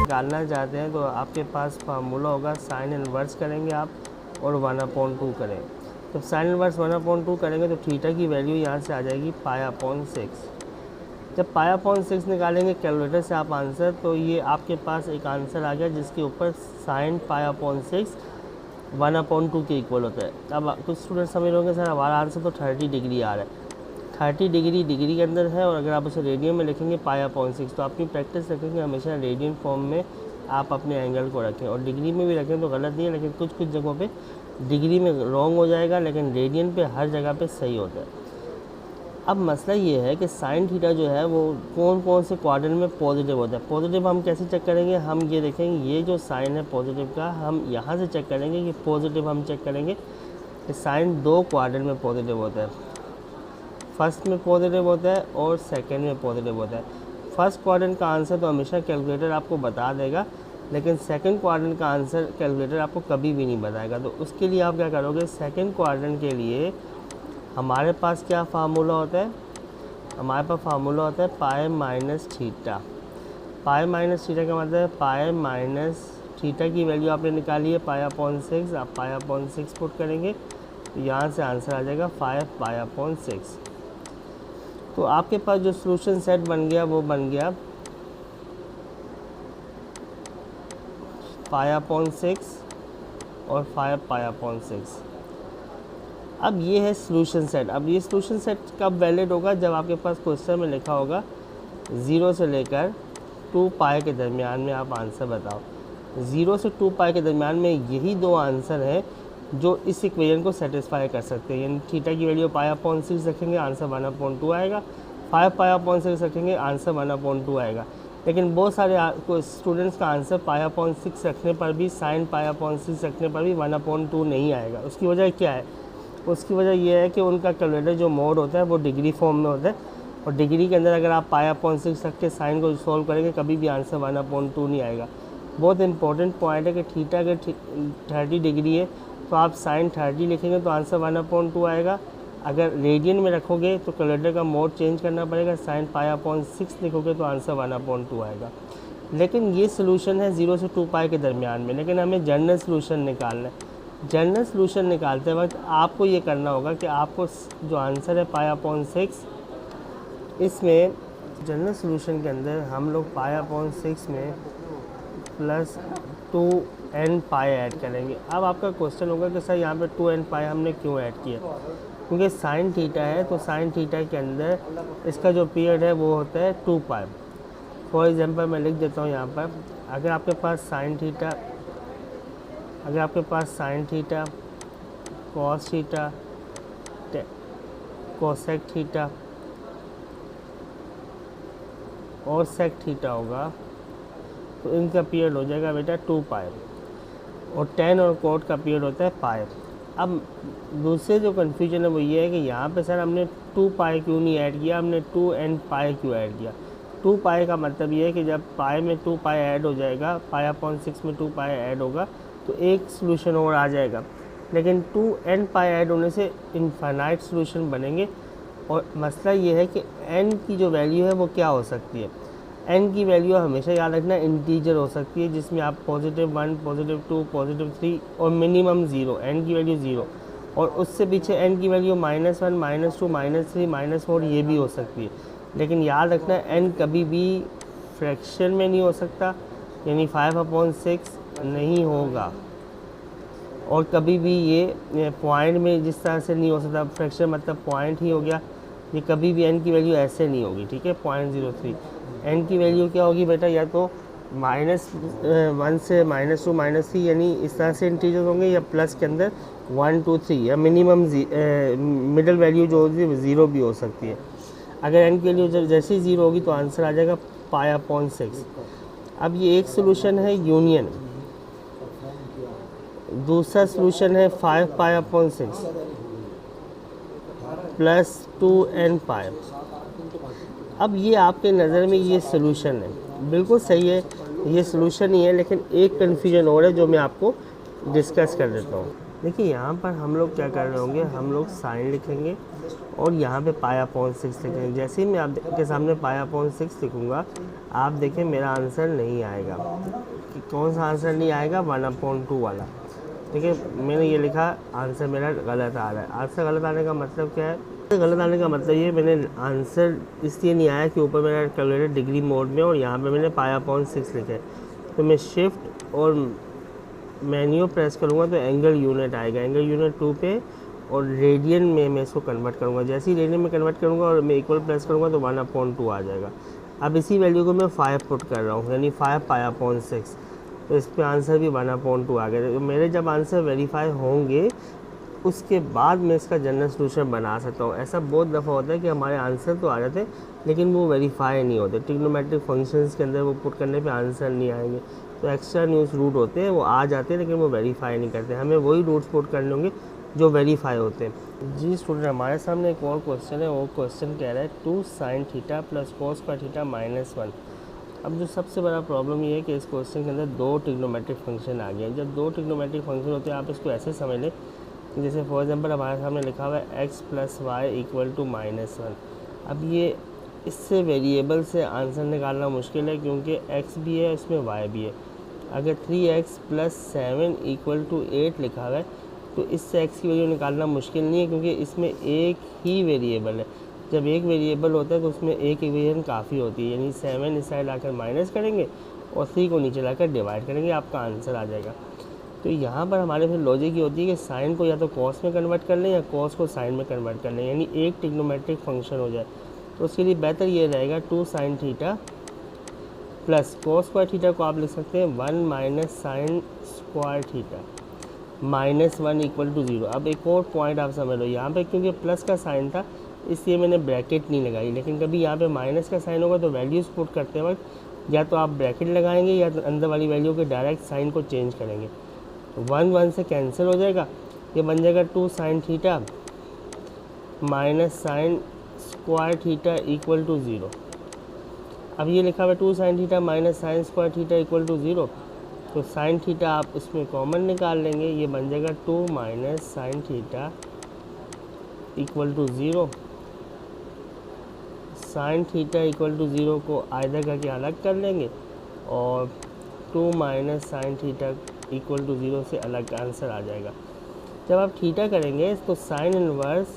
निकालना चाहते हैं तो आपके पास फार्मूला होगा साइन इनवर्स करेंगे आप और 1/2 करें। तो साइन इनवर्स 1/2 करेंगे तो थीटा की वैल्यू यहाँ से आ जाएगी पाई/6। जब पाई/6 निकालेंगे कैलकुलेटर से आप आंसर, तो ये आपके पास एक आंसर आ गया जिसके ऊपर साइन पाई/6 1/2 के इक्वल होता है। अब कुछ स्टूडेंट समझ रहे होंगे सर हमारा आंसर तो 30 डिग्री आ रहा है। 30 डिग्री के अंदर है, और अगर आप उसे रेडियन में लिखेंगे पाई/6, तो आपकी प्रैक्टिस रखेंगे हमेशा रेडियन फॉर्म में आप अपने एंगल को रखें, और डिग्री में भी रखें तो गलत नहीं है, लेकिन कुछ कुछ जगहों पे डिग्री में रॉन्ग हो जाएगा, लेकिन रेडियन पे हर जगह पे सही होता है। अब मसला ये है कि साइन थीटा जो है वो कौन कौन से क्वाड्रेंट में पॉजिटिव होता है। पॉजिटिव हम कैसे चेक करेंगे, हम ये देखेंगे ये जो साइन है पॉजिटिव का, हम यहाँ से चेक करेंगे कि पॉजिटिव हम चेक करेंगे कि साइन 2 क्वाड्रेंट में पॉजिटिव होता है। फर्स्ट में पॉजिटिव होता है और सेकेंड में पॉजिटिव होता है। फर्स्ट क्वाड्रेंट का आंसर तो हमेशा कैलकुलेटर आपको बता देगा, लेकिन सेकंड क्वाड्रेंट का आंसर कैलकुलेटर आपको कभी भी नहीं बताएगा। तो उसके लिए आप क्या करोगे, सेकंड क्वाड्रेंट के लिए हमारे पास क्या फार्मूला होता है, हमारे पास फार्मूला होता है pi minus theta. Pi minus theta का मतलब है पाई माइनस थीटा की वैल्यू आपने निकाली है पाई/6, आप पाई/6 पुट करेंगे तो यहाँ से आंसर आ जाएगा 5 पाई/6। तो आपके पास जो सॉल्यूशन सेट बन गया वो बन गया पाई/6 और 5 पाई/6। अब ये है सॉल्यूशन सेट। अब ये सॉल्यूशन सेट कब वैलिड होगा, जब आपके पास क्वेश्चन में लिखा होगा 0 से लेकर 2 पाई के दरमियान में आप आंसर बताओ। 0 से 2 पाई के दरमियान में यही 2 आंसर हैं जो इस इक्वेशन को सेटिस्फाई कर सकते हैं। यानी थीटा की वैल्यू पाई/6 रखेंगे आंसर 1/2 आएगा, 5 पाई/6 रखेंगे आंसर 1/2 आएगा। लेकिन बहुत सारे स्टूडेंट्स का आंसर पाई/6 रखने पर भी, साइन पाई/6 रखने पर भी 1/2 नहीं आएगा। उसकी वजह क्या है, उसकी वजह यह है कि उनका कैलकुलेटर जो मोड होता है वो डिग्री फॉर्म में होता है, और डिग्री के अंदर अगर आप पाई/6 रख के साइन को सॉल्व करेंगे कभी भी आंसर 1/2 नहीं आएगा। बहुत इंपॉर्टेंट पॉइंट है कि थीटा अगर 30 डिग्री है तो आप साइन 30 लिखेंगे तो आंसर 1/2 आएगा। अगर रेडियन में रखोगे तो कैलकुलेटर का मोड चेंज करना पड़ेगा, साइन पाई/6 लिखोगे तो आंसर 1/2 आएगा। लेकिन ये सोल्यूशन है 0 से 2 पाई के दरमियान में, लेकिन हमें जनरल सोल्यूशन निकालना है। जनरल सोल्यूशन निकालते वक्त आपको ये करना होगा कि आपको जो आंसर है पाई/6, इसमें जनरल सोल्यूशन के अंदर हम लोग पाई/6 में प्लस 2n पाई ऐड करेंगे। अब आपका क्वेश्चन होगा कि सर यहाँ पे 2n पाई हमने क्यों ऐड किया, क्योंकि साइन थीटा है तो साइन थीटा के अंदर इसका जो पीरियड है वो होता है 2 पाई। फॉर एग्जांपल मैं लिख देता हूँ यहाँ पर, अगर आपके पास sine theta, cos theta, cosec theta और सेक थीटा होगा तो इनका पीरियड हो जाएगा बेटा 2 पाई, और टेन और कोट का पीरियड होता है पाई। अब दूसरे जो कन्फ्यूजन है वो ये है कि यहाँ पे सर हमने 2 पाई क्यों नहीं ऐड किया, हमने 2n पाई क्यों ऐड किया। 2 पाई का मतलब ये है कि जब पाई में 2 पाई ऐड हो जाएगा, पाई/6 में 2 पाई ऐड होगा तो एक सॉल्यूशन और आ जाएगा, लेकिन 2n पाई ऐड होने से इनफाइनाइट सॉल्यूशन बनेंगे। और मसला ये है कि n की जो वैल्यू है वो क्या हो सकती है, n की वैल्यू हमेशा याद रखना इंटीजर हो सकती है, जिसमें आप +1, +2, +3 और मिनिमम 0, n की वैल्यू 0, और उससे पीछे n की वैल्यू -1, -2, -3, -4 ये भी हो सकती है। लेकिन याद रखना n कभी भी फ्रैक्शन में नहीं हो सकता, यानी 5/6 नहीं होगा, और कभी भी ये पॉइंट में जिस तरह से नहीं हो सकता, फ्रैक्शन मतलब पॉइंट ही हो गया, ये कभी भी n की वैल्यू ऐसे नहीं होगी, ठीक है। 0.03 n की वैल्यू क्या होगी बेटा, या तो -1 से -2, -3 यानी इस तरह से इंटीजर होंगे, या प्लस के अंदर 1, 2, 3, या मिनिमम मिडल वैल्यू जो होगी वो 0 भी हो सकती है। अगर n की वैल्यू जैसे ही 0 होगी तो आंसर आ जाएगा पाई/6। अब ये एक सोल्यूशन है यूनियन, दूसरा सोल्यूशन है 5 पाई/6 प्लस 2n पाई। अब ये आपके नज़र में ये सोल्यूशन है, बिल्कुल सही है, ये सोल्यूशन ही है, लेकिन एक कन्फ्यूजन और है जो मैं आपको डिस्कस कर देता हूँ। देखिए यहाँ पर हम लोग क्या कर रहे होंगे, हम लोग साइन लिखेंगे और यहाँ पे पाई अपॉन 6 लिखेंगे। जैसे ही मैं आपके सामने पाई अपॉन 6 लिखूँगा, आप देखें मेरा आंसर नहीं आएगा। कि कौन सा आंसर नहीं आएगा? 1/2 वाला। देखिए मैंने ये लिखा, आंसर मेरा गलत आ रहा है। आंसर गलत आने का मतलब क्या है? गलत आने का मतलब ये मैंने आंसर इसलिए नहीं आया कि ऊपर मेरा कैलकुलेटर डिग्री मोड में और यहाँ पे मैंने पाई अपॉन 6 लिखा है। तो मैं शिफ्ट और मेन्यू प्रेस करूँगा तो एंगल यूनिट आएगा, एंगल यूनिट 2 पे, और रेडियन में मैं इसको कन्वर्ट करूँगा। जैसे ही रेडियन में कन्वर्ट करूँगा और मैं इक्वल प्रेस करूँगा तो 1/2 आ जाएगा। अब इसी वैल्यू को मैं 5 पुट कर रहा हूँ, यानी 5 पाई अपॉन 6, तो इस पर आंसर भी 1/2 आ गया। तो मेरे जब आंसर वेरीफाई होंगे उसके बाद मैं इसका जनरल सोल्यूशन बना सकता हूँ। ऐसा बहुत दफ़ा होता है कि हमारे आंसर तो आ जाते हैं लेकिन वो वेरीफाई नहीं होते। ट्रिग्नोमेट्रिक फंक्शंस के अंदर वो पुट करने पे आंसर नहीं आएंगे। तो एक्स्ट्रा न्यूज़ रूट होते हैं, वो आ जाते हैं लेकिन वो वेरीफाई नहीं करते। हमें वही रूट्स पुट करने होंगे जो वेरीफाई होते हैं। जी स्टूडेंट, हमारे सामने एक और क्वेश्चन है। वो क्वेश्चन कह रहा है 2 sin theta plus cos square theta -1। अब जो सबसे बड़ा प्रॉब्लम ये है कि इस क्वेश्चन के अंदर 2 ट्रिग्नोमेट्रिक फंक्शन आ गए। जब 2 ट्रिग्नोमेट्रिक फंक्शन होते हैं आप इसको ऐसे समझ लें, जैसे फॉर एग्जांपल हमारे सामने लिखा हुआ है x + y = -1। अब ये इससे वेरिएबल से आंसर निकालना मुश्किल है क्योंकि x भी है इसमें y भी है। अगर 3x + 7 = 8 लिखा हुआ है तो इससे x की वैल्यू निकालना मुश्किल नहीं है क्योंकि इसमें एक ही वेरिएबल है। जब एक वेरिएबल होता है तो उसमें एक इक्वेशन काफ़ी होती है, यानी 7 इस साइड आकर माइनस करेंगे और 3 को नीचे लाकर डिवाइड करेंगे, आपका आंसर आ जाएगा। तो यहाँ पर हमारे फिर लॉजिक ये होती है कि साइन को या तो कॉस में कन्वर्ट कर लें या कॉस को साइन में कन्वर्ट कर लें, यानी एक ट्रिग्नोमेट्रिक फंक्शन हो जाए। तो उसके लिए बेहतर ये रहेगा 2 sin theta plus cos square theta को आप लिख सकते हैं 1 - sin स्क्वायर थीटा -1 = 0। अब एक और पॉइंट आप समझ लो, यहाँ पे क्योंकि प्लस का साइन था इसलिए मैंने ब्रैकेट नहीं लगाई, लेकिन कभी यहाँ पे माइनस का साइन होगा तो वैल्यूज़ पुट करते वक्त या तो आप ब्रैकेट लगाएंगे या तो अंदर वाली वैल्यू के डायरेक्ट साइन को चेंज करेंगे। 1 से कैंसिल हो जाएगा, ये बन जाएगा 2 sin theta -sin square theta = 0। अब ये लिखा हुआ है 2 sin theta -sin square theta = 0, तो sin थीटा आप इसमें कॉमन निकाल लेंगे, ये बन जाएगा 2 - sin थीटा = 0। sin थीटा = 0 को आइदर करके अलग कर लेंगे और 2 - sin थीटा = 0 से अलग आंसर आ जाएगा। जब आप थीटा करेंगे तो साइन इनवर्स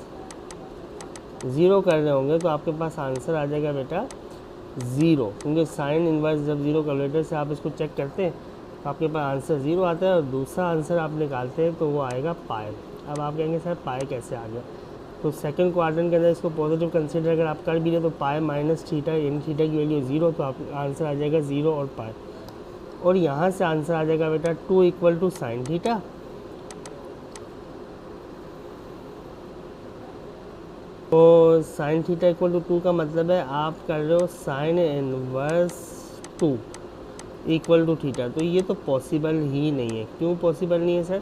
0 कर रहे होंगे तो आपके पास आंसर आ जाएगा बेटा 0, क्योंकि साइन इनवर्स जब 0 कैलकुलेटर से आप इसको चेक करते हैं तो आपके पास आंसर 0 आता है और दूसरा आंसर आप निकालते हैं तो वो आएगा पाई। अब आप कहेंगे सर पाई कैसे आ गया? तो सेकंड क्वाड्रेंट के अंदर इसको पॉजिटिव कंसीडर अगर आप कर भी रहे तो पाई माइनस थीटा, यानी थीटा की वैल्यू 0, तो आपका आंसर आ जाएगा 0 और पाई। और यहाँ से आंसर आ जाएगा बेटा 2 = sin थीटा तो sin थीटा = 2 का मतलब है आप कर रहे हो साइन इनवर्स 2 = थीटा। तो ये तो पॉसिबल ही नहीं है। क्यों पॉसिबल नहीं है सर?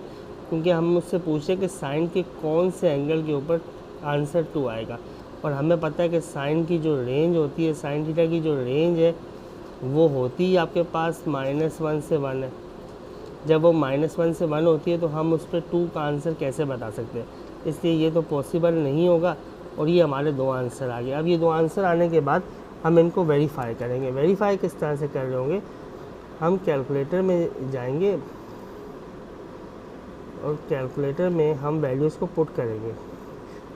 क्योंकि हम मुझसे पूछे कि साइन के कौन से एंगल के ऊपर आंसर 2 आएगा, और हमें पता है कि साइन की जो रेंज होती है, साइन थीटा की जो रेंज है वो होती है आपके पास -1 से 1 है। जब वो -1 से 1 होती है तो हम उस पर 2 का आंसर कैसे बता सकते हैं? इसलिए ये तो पॉसिबल नहीं होगा और ये हमारे 2 आंसर आ गए। अब ये 2 आंसर आने के बाद हम इनको वेरीफाई करेंगे। वेरीफाई किस तरह से कर रहे होंगे? हम कैलकुलेटर में जाएंगे और कैलकुलेटर में हम वैल्यूज़ को पुट करेंगे।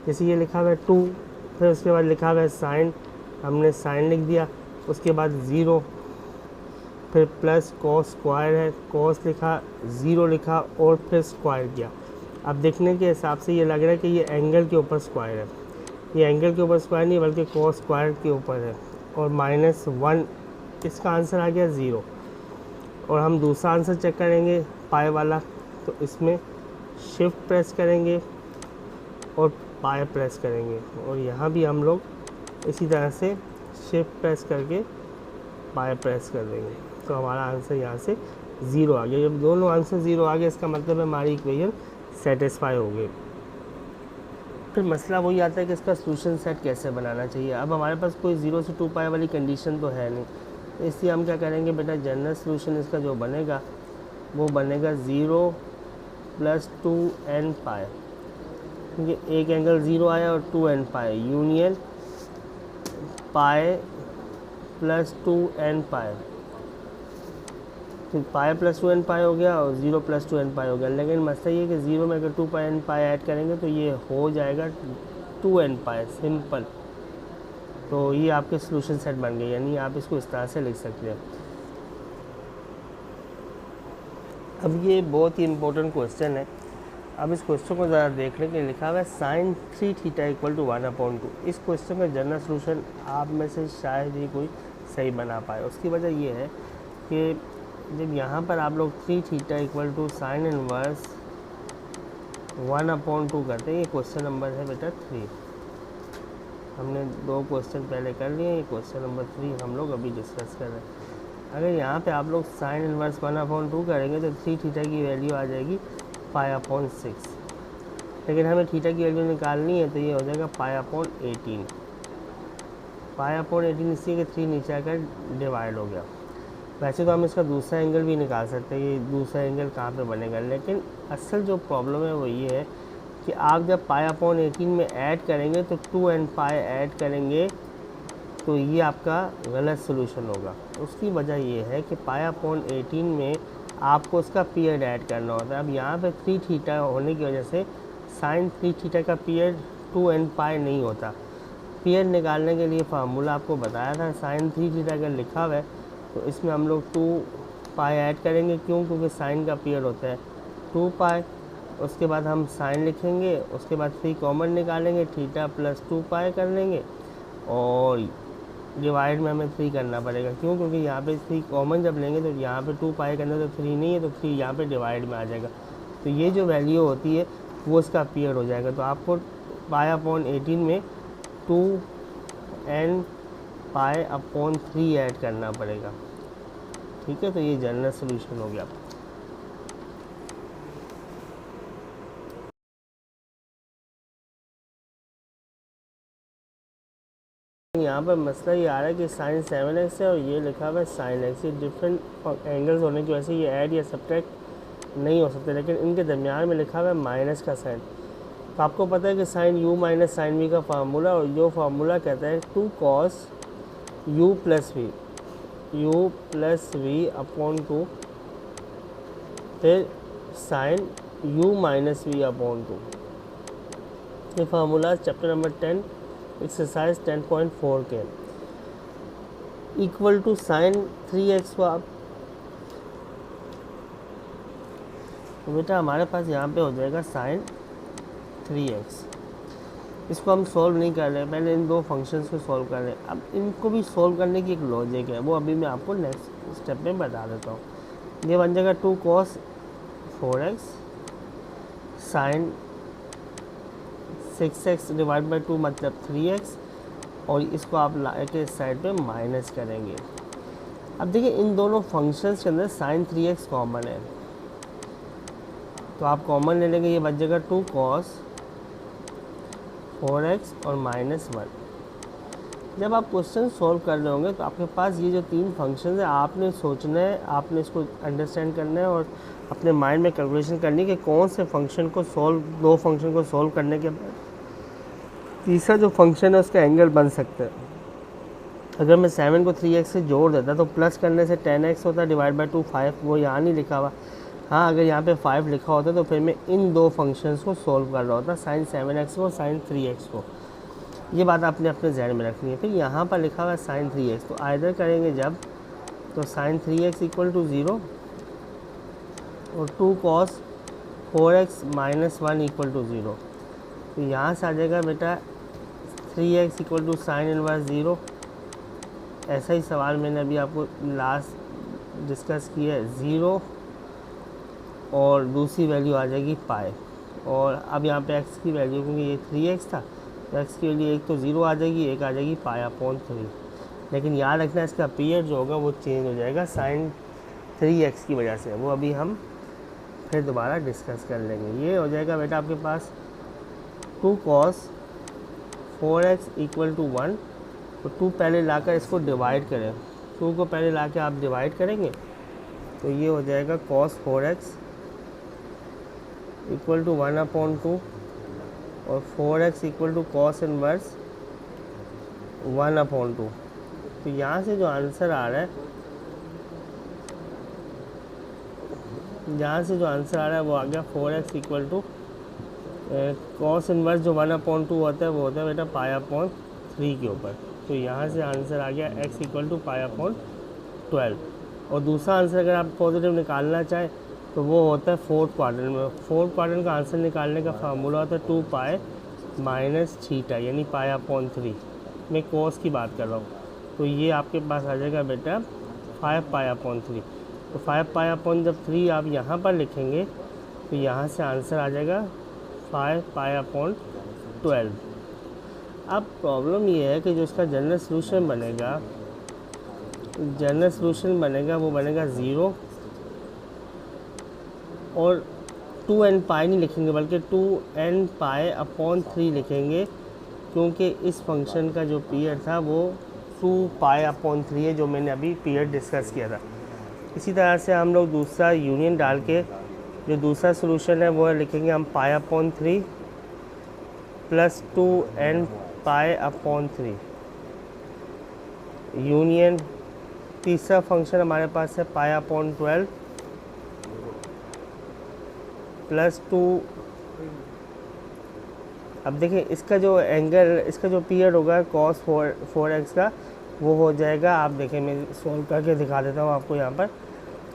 जैसे ये लिखा हुआ है 2, फिर उसके बाद लिखा हुआ है साइन, हमने साइन लिख दिया, उसके बाद 0, फिर प्लस कॉस स्क्वायर है, कॉस लिखा, 0 लिखा और फिर स्क्वायर किया। अब देखने के हिसाब से ये लग रहा है कि ये एंगल के ऊपर स्क्वायर है। ये एंगल के ऊपर स्क्वायर नहीं बल्कि कॉस स्क्वायर के ऊपर है, और -1 इसका आंसर आ गया 0। और हम दूसरा आंसर चेक करेंगे पाई वाला, तो इसमें शिफ्ट प्रेस करेंगे और पाई प्रेस करेंगे, और यहाँ भी हम लोग इसी तरह से शिफ्ट प्रेस करके पाई प्रेस कर देंगे, तो हमारा आंसर यहाँ से 0 आ गया। जब दोनों आंसर 0 आ गए इसका मतलब है हमारी इक्वेशन सेटिस्फाई हो गई। फिर मसला वही आता है कि इसका सोल्यूशन सेट कैसे बनाना चाहिए। अब हमारे पास कोई 0 से 2 पाई वाली कंडीशन तो है नहीं, इसलिए हम क्या करेंगे बेटा, जनरल सोल्यूशन इसका जो बनेगा वो बनेगा 0 प्लस 2n पाई, क्योंकि एक एंगल 0 आया और 2n पाई यूनियन पाई प्लस 2n पाई, तो पाई प्लस 2n पाई हो गया और 0 प्लस 2n पाई हो गया। लेकिन मसला ये है कि 0 में अगर 2n पाई ऐड करेंगे तो ये हो जाएगा 2n पाई सिंपल। तो ये आपके सोल्यूशन सेट बन गए, यानी आप इसको इस तरह से लिख सकते हैं। अब ये बहुत ही इंपॉर्टेंट क्वेश्चन है। अब इस क्वेश्चन को ज़रा देखने के लिए लिखा हुआ है साइन 3 थीटा इक्वल टू 1/2। इस क्वेश्चन का जनरल सोल्यूशन आप में से शायद ही कोई सही बना पाए। उसकी वजह ये है कि जब यहाँ पर आप लोग 3 theta equal to sine inverse 1/2 करते हैं, ये क्वेश्चन नंबर है बेटा 3। हमने 2 क्वेश्चन पहले कर लिए, ये क्वेश्चन नंबर 3 हम लोग अभी डिस्कस कर रहे हैं। अगर यहाँ पे आप लोग साइन इनवर्स 1/2 करेंगे तो 3 थीटा की वैल्यू आ जाएगी पाई/6। लेकिन हमें थीटा की वैल्यू निकालनी है तो ये हो जाएगा पाई/18। पाई/18 इसलिए कि 3 नीचे आकर डिवाइड हो गया। वैसे तो हम इसका दूसरा एंगल भी निकाल सकते हैं, ये दूसरा एंगल कहाँ पे बनेगा, लेकिन असल जो प्रॉब्लम है वो ये है कि आप जब पाई/18 में ऐड करेंगे तो 2n पाई ऐड करेंगे तो ये आपका गलत सोल्यूशन होगा। उसकी वजह ये है कि पाई/18 में आपको उसका पीरियड ऐड करना होता है। अब यहाँ पे 3 थीटा होने की वजह से साइन 3 थीटा का पीरियड 2n पाई नहीं होता। पीरियड निकालने के लिए फार्मूला आपको बताया था, साइन 3 थीटा अगर लिखा हुआ है तो इसमें हम लोग 2 पाई ऐड करेंगे। क्यों? क्योंकि साइन का पीरियड होता है 2 पाई। उसके बाद हम साइन लिखेंगे, उसके बाद 3 कॉमन निकालेंगे, थीटा प्लस 2 पाई कर लेंगे और डिवाइड में हमें 3 करना पड़ेगा। क्यों? क्योंकि यहाँ पे 3 कॉमन जब लेंगे तो यहाँ पे 2 पाई करना तो 3 नहीं है, तो 3 यहाँ पे डिवाइड में आ जाएगा। तो ये जो वैल्यू होती है वो इसका पीरियड हो जाएगा। तो आपको पाई/18 में 2n पाई/3 ऐड करना पड़ेगा। ठीक है, तो ये जनरल सोल्यूशन हो गया। यहाँ पर मसला ये आ रहा है कि साइन 7x है और ये लिखा हुआ है साइन x। ये डिफरेंट एंगल्स होने की वजह से ये ऐड या सब्ट्रैक्ट नहीं हो सकते, लेकिन इनके दरमियान में लिखा हुआ है माइनस का साइन। तो आपको पता है कि sine u minus sine v का फार्मूला, और जो फार्मूला कहता है 2 cos u plus v upon 2 फिर sine u minus v upon 2। ये फार्मूला चैप्टर नंबर 10 एक्सरसाइज 10.4 के इक्वल टू साइन 3x को आप तो बेटा हमारे पास यहाँ पे हो जाएगा साइन 3x। इसको हम सॉल्व नहीं कर रहे हैं, पहले इन 2 फंक्शंस को सॉल्व कर रहे हैं। अब इनको भी सॉल्व करने की एक लॉजिक है, वो अभी मैं आपको नेक्स्ट स्टेप में बता देता हूँ। ये बन जाएगा 2 cos 4x sign 6x divide by 2 मतलब 3x, और इसको आप ला के साइड पे माइनस करेंगे। अब देखिए इन दोनों फंक्शंस के अंदर साइन 3x कॉमन है, तो आप कॉमन ले लेंगे, ये बच जाएगा 2 cos 4x और -1। जब आप क्वेश्चन सॉल्व कर रहे होंगे तो आपके पास ये जो 3 फंक्शंस है आपने सोचना है, आपने इसको अंडरस्टैंड करना है और अपने माइंड में कैलकुलेशन करनी है कि कौन से फंक्शन को सॉल्व, 2 फंक्शन को सॉल्व करने के बाद तीसरा जो फंक्शन है उसका एंगल बन सकता है। अगर मैं 7 को 3x से जोड़ देता तो प्लस करने से 10x होता, डिवाइड बाई 2 5, वो यहाँ नहीं लिखा हुआ। हाँ, अगर यहाँ पे 5 लिखा होता तो फिर मैं इन 2 फंक्शंस को सॉल्व कर रहा होता, साइन 7x को और साइन 3x को। ये बात आपने अपने जहन में रखनी है। फिर यहाँ पर लिखा हुआ है साइन 3x, तो आइदर करेंगे जब तो साइन 3x इक्वल टू 0 और 2 cos 4x -1 इक्वल टू 0। तो यहाँ से आ जाएगा बेटा 3x equal to sine inverse 0। ऐसा ही सवाल मैंने अभी आपको लास्ट डिस्कस किया है 0 और दूसरी वैल्यू आ जाएगी पाई। और अब यहाँ पे x की वैल्यू, क्योंकि ये 3x था तो x की वैल्यू एक तो 0 आ जाएगी, एक आ जाएगी पाई/3। लेकिन याद रखना इसका पीरियड जो होगा वो चेंज हो जाएगा साइन 3x की वजह से, वो अभी हम फिर दोबारा डिस्कस कर लेंगे। ये हो जाएगा बेटा आपके पास 2 cos 4x इक्वल टू 1। तो 2 पहले लाकर इसको डिवाइड करें, 2 को पहले ला के आप डिवाइड करेंगे तो ये हो जाएगा cos 4x इक्वल टू 1/2 और 4x equal to cos inverse 1/2। तो यहाँ से जो आंसर आ रहा है, वो आ गया 4x equal to cos inverse जो 1/2 होता है वो होता है बेटा π/3 के ऊपर। तो यहाँ से आंसर आ गया x इक्वल टू π/12। और दूसरा आंसर अगर आप पॉजिटिव निकालना चाहें तो वो होता है फोर्थ क्वाड्रेंट में। फोर्थ क्वाड्रेंट का आंसर निकालने का फार्मूला होता है 2π माइनस थीटा यानी π/3। मैं कॉस की बात कर रहा हूँ। तो ये आपके पास आ जाएगा बेटा 5π/3। तो 5π/3 आप यहाँ पर लिखेंगे तो यहाँ से आंसर आ जाएगा 5π/12। अब प्रॉब्लम ये है कि जो इसका जनरल सॉल्यूशन बनेगा वो बनेगा 0 और 2nπ नहीं लिखेंगे बल्कि 2nπ/3 लिखेंगे, क्योंकि इस फंक्शन का जो पीरियड था वो 2π/3 है, जो मैंने अभी पीरियड डिस्कस किया था। इसी तरह से हम लोग दूसरा यूनियन डाल के जो दूसरा सॉल्यूशन है वो लिखेंगे हम π/3 प्लस 2nπ/3 यूनियन। तीसरा फंक्शन हमारे पास है π/12 प्लस 2। अब देखिए इसका जो एंगल, इसका जो पीरियड होगा cos 4x का वो हो जाएगा, आप देखें मैं सॉल्व करके दिखा देता हूँ आपको। यहाँ पर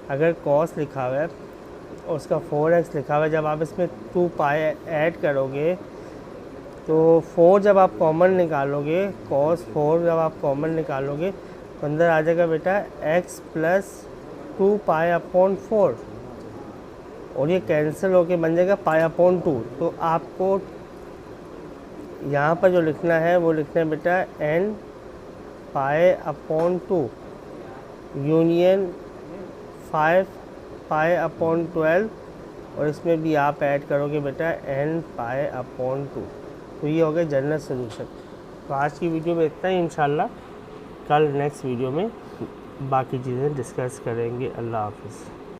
अगर cos लिखा हुआ है और उसका 4x लिखा हुआ है, जब आप इसमें 2π ऐड करोगे तो 4 जब आप कॉमन निकालोगे, cos 4 जब आप कॉमन निकालोगे तो अंदर आ जाएगा बेटा x प्लस 2π/4 और ये कैंसिल होके बन जाएगा π/2। तो आपको यहाँ पर जो लिखना है वो लिखना है बेटा nπ/2 यूनियन 5π/12 और इसमें भी आप ऐड करोगे बेटा nπ/2। तो ये हो गया जनरल सॉल्यूशन। तो आज की वीडियो में इतना ही, इंशाल्लाह कल नेक्स्ट वीडियो में बाकी चीज़ें डिस्कस करेंगे। अल्लाह हाफ़िज़।